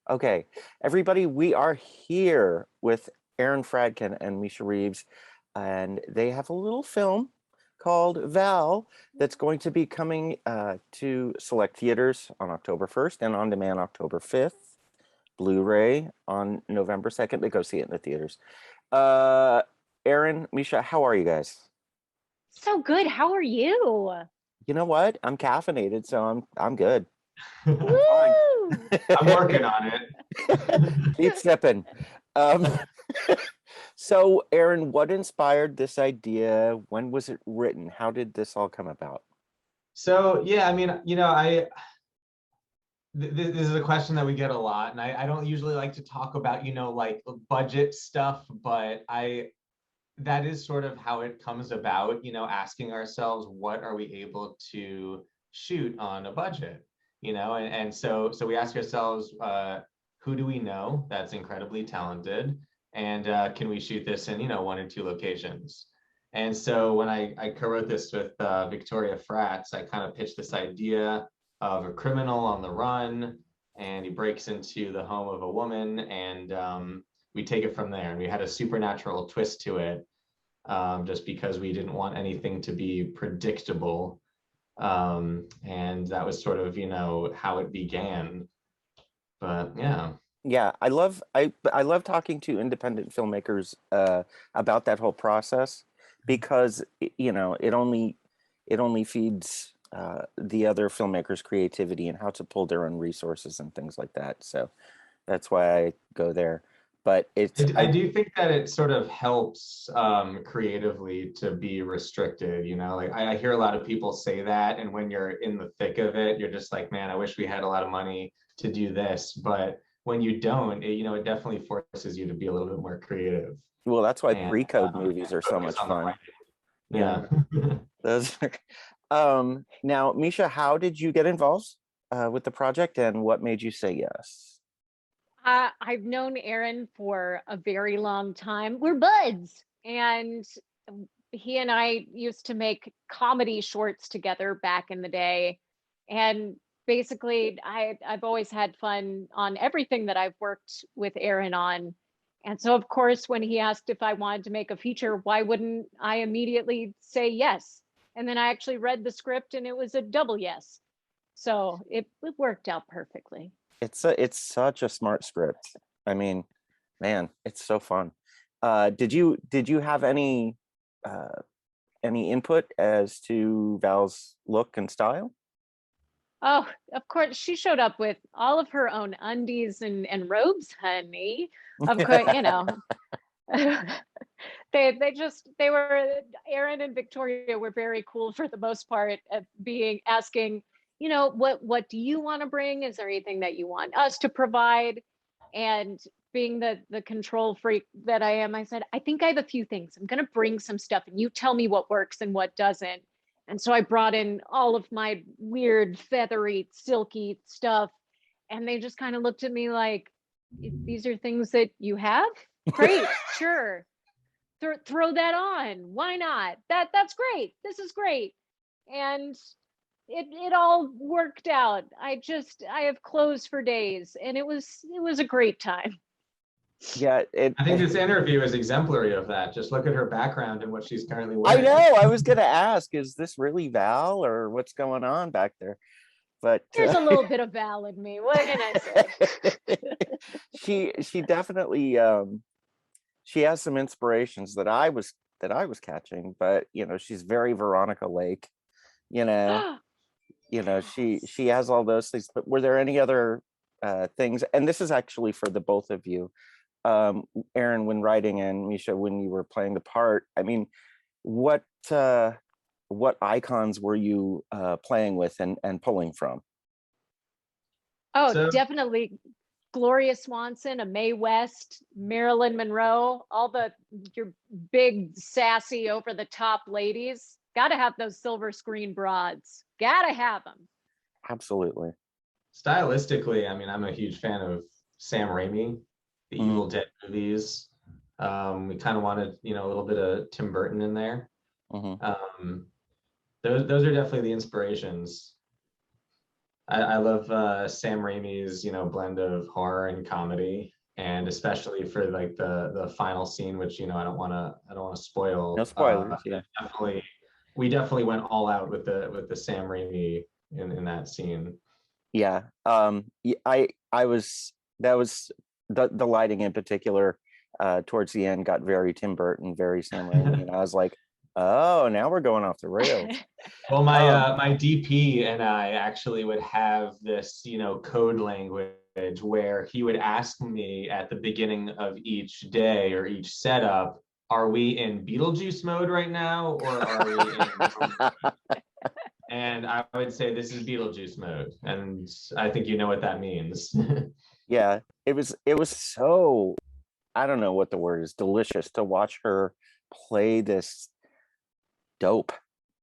Okay, everybody, we are here with Aaron Fradkin and Misha Reeves, and they have a little film called VAL that's going to be coming to select theaters on October 1st and on demand October 5th, Blu-ray on November 2nd to go see it in the theaters. Uh, Aaron, Misha, how are you guys? So good. How are you? You know what? I'm caffeinated, so I'm good. I'm fine. Woo! I'm working on it. Keep sipping. Um, so, Aaron, what inspired this idea? When was it written? How did this all come about? So yeah, I mean, this is a question that we get a lot, and I don't usually like to talk about, like budget stuff, but that is sort of how it comes about, asking ourselves, what are we able to shoot on a budget? And so we ask ourselves, who do we know that's incredibly talented, and can we shoot this in, one or two locations? And so when I co-wrote this with Victoria Fratz, I kind of pitched this idea of a criminal on the run, and he breaks into the home of a woman, and we take it from there. And we had a supernatural twist to it, just because we didn't want anything to be predictable. And that was sort of, how it began. But yeah. Yeah, I love talking to independent filmmakers about that whole process because it only feeds the other filmmakers' creativity and how to pull their own resources and things like that. So that's why I go there. But I do think that it sort of helps creatively to be restricted, like I hear a lot of people say that, and when you're in the thick of it, you're just like, man, I wish we had a lot of money to do this. But when you don't, it definitely forces you to be a little bit more creative. well, that's why And pre-code movies are so much fun. Yeah. Those now, Misha, how did you get involved with the project and what made you say yes? I've known Aaron for a very long time. We're buds, and he and I used to make comedy shorts together back in the day. And basically, I've always had fun on everything that I've worked with Aaron on. And so, of course, when he asked if I wanted to make a feature, why wouldn't I immediately say yes? And then I actually read the script, and it was a double yes. So it worked out perfectly. It's such a smart script. I mean, man, it's so fun. Did you have any input as to Val's look and style? Oh, of course, she showed up with all of her own undies and robes, honey. Of course, they were Aaron and Victoria were very cool for the most part at being asking, what do you want to bring? Is there anything that you want us to provide? And being the control freak that I am, I said, I think I have a few things. I'm gonna bring some stuff and you tell me what works and what doesn't. And so I brought in all of my weird, feathery, silky stuff. And they just kind of looked at me like, these are things that you have? Great, sure. Throw that on. Why not? That's great. This is great. And it all worked out. I have clothes for days, and it was a great time. Yeah, I think this interview is exemplary of that. Just look at her background and what she's currently I wearing. know. I was gonna ask, is this really Val or what's going on back there? But There's a little bit of Val in me. What can I say? she definitely she has some inspirations that I was catching, but she's very Veronica Lake, you know. She has all those things. But were there any other things? And this is actually for the both of you, Aaron, when writing, and Misha, when you were playing the part. I mean, what icons were you playing with and pulling from? Oh, So definitely Gloria Swanson, a Mae West, Marilyn Monroe, your big sassy over the top ladies. Got to have those silver screen broads. Got to have them. Absolutely. stylistically, I mean, I'm a huge fan of Sam Raimi, the Evil Dead movies. We kind of wanted, a little bit of Tim Burton in there. Mm-hmm. Those are definitely the inspirations. I love Sam Raimi's, blend of horror and comedy, and especially for like the final scene, which I don't want to No spoil. spoilers, yeah. Definitely, we definitely went all out with the Sam Raimi in that scene. Yeah. I was that was the lighting in particular towards the end got very Tim Burton, very Sam Raimi, and I was like, oh, now we're going off the rails. Well, Um, my DP and I actually would have this, code language where he would ask me at the beginning of each day or each setup, are we in Beetlejuice mode right now, or are we in? And I would say this is Beetlejuice mode, and I think you know what that means. yeah, it was so, I don't know what the word is, delicious to watch her play this dope,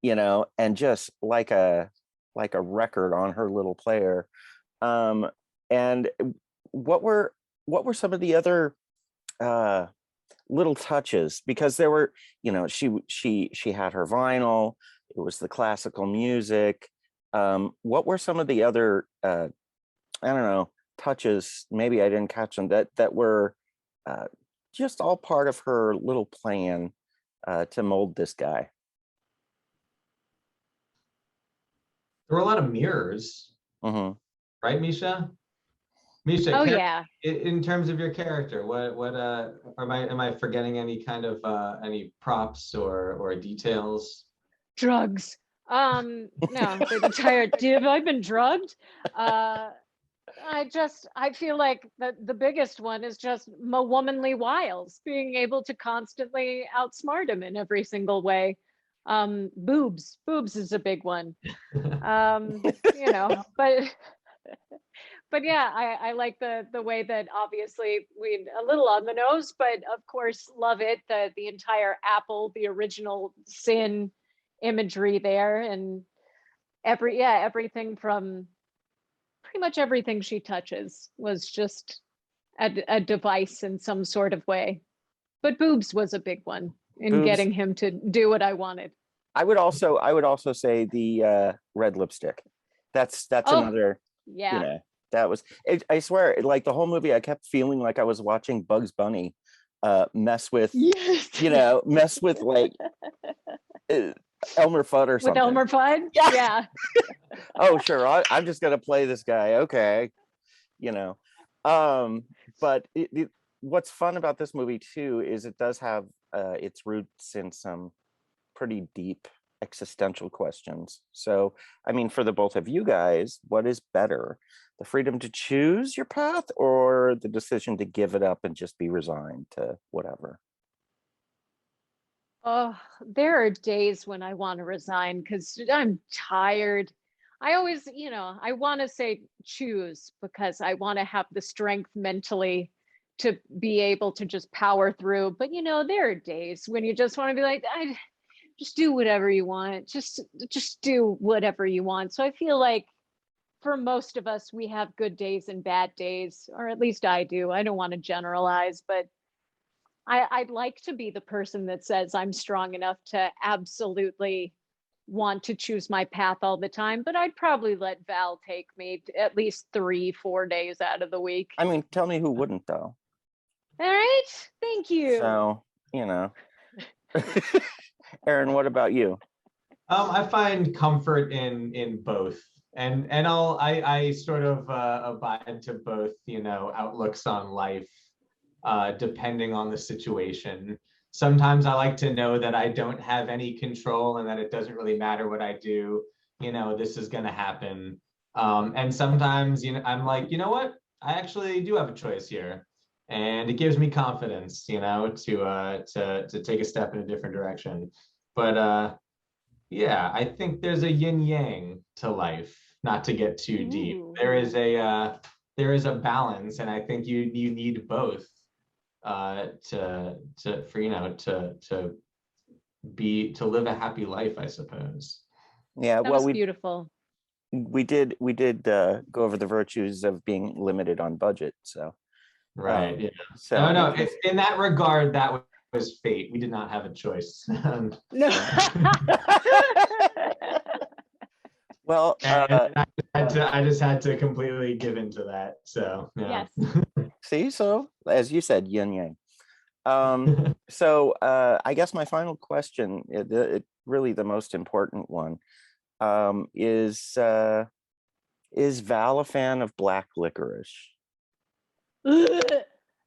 and just like a record on her little player. Um, and what were some of the other uh little touches? Because there were, she had her vinyl, it was the classical music. What were some of the other I don't know, touches, maybe I didn't catch them, that were uh just all part of her little plan to mold this guy? There were a lot of mirrors, Hmm. right, Misha? Misha, Oh yeah, in terms of your character, what am I forgetting any kind of any props or details? drugs. No, the entire. Have I been drugged? Uh, I feel like the biggest one is just my womanly wiles, being able to constantly outsmart him in every single way. Boobs is a big one. But yeah, I like the way that obviously we a little on the nose, but of course love it. The entire Apple, the original sin imagery there, and everything from pretty much everything she touches was just a device in some sort of way. But boobs was a big one in Boobs. getting him to do what I wanted. I would also say the red lipstick. That's Oh, another, you yeah. know, that was it, I swear, like the whole movie, I kept feeling like I was watching Bugs Bunny mess with, Yes. mess with like uh, Elmer Fudd or With something. Elmer Fudd? Yeah. Yeah. Oh, sure. I'm just gonna play this guy. Okay. You know. Um, but what's fun about this movie too is it does have its roots in some pretty deep existential questions. So, I mean, for the both of you guys, what is better? The freedom to choose your path or the decision to give it up and just be resigned to whatever? Oh, there are days when I want to resign because I'm tired. I always, I want to say choose because I want to have the strength mentally to be able to just power through. But there are days when you just want to be like, I just do whatever you want. Just do whatever you want. So I feel like for most of us, we have good days and bad days, or at least I do. I don't want to generalize, but I'd like to be the person that says I'm strong enough to absolutely want to choose my path all the time, but I'd probably let Val take me at least 3, 4 days out of the week. I mean, tell me who wouldn't though. All right. Thank you. So, you know. Aaron, what about you? I find comfort in both, and I sort of abide to both, outlooks on life, depending on the situation. Sometimes I like to know that I don't have any control and that it doesn't really matter what I do. This is going to happen. And sometimes, I'm like, you know what? I actually do have a choice here, and it gives me confidence, to take a step in a different direction. But yeah, I think there's a yin yang to life. Not to get too deep, Ooh. there is a balance, and I think you need both to live a happy life, I suppose. Yeah, That well, was we beautiful. we did go over the virtues of being limited on budget. So, Right. Yeah. so No, I no. think it's In that regard, that was fate. We did not have a choice. No. sure. Well, And I just had to completely give into that. So yeah. Yes. see, so as you said, yin yang. So I guess my final question, really the most important one, is Val a fan of black licorice?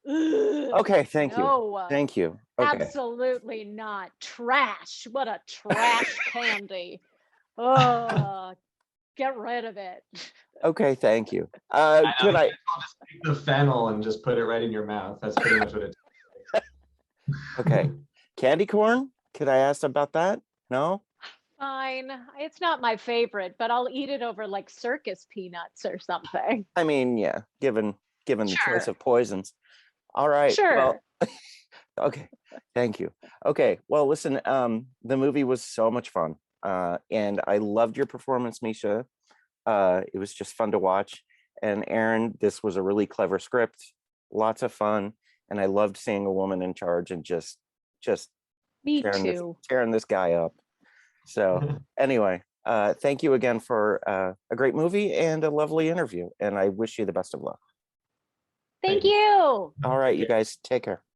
Okay, thank you. No, Thank you. Okay. absolutely not. Trash. What a trash candy. Oh, get rid of it. Okay, thank you. I know, Could you I might as well just take the fennel and just put it right in your mouth. That's pretty much what it okay. Candy corn? Could I ask about that? No? Fine. It's not my favorite, but I'll eat it over like circus peanuts or something. I mean, yeah, given the choice Sure. of poisons. All right. Well, Sure. okay. Thank you. Okay. Well, listen, the movie was so much fun. And I loved your performance, Misha. It was just fun to watch. And Aaron, this was a really clever script, lots of fun, and I loved seeing a woman in charge and just Me too. tearing this guy up. So anyway, thank you again for a great movie and a lovely interview. And I wish you the best of luck. Thank Thank you. you. All right, you guys, take care.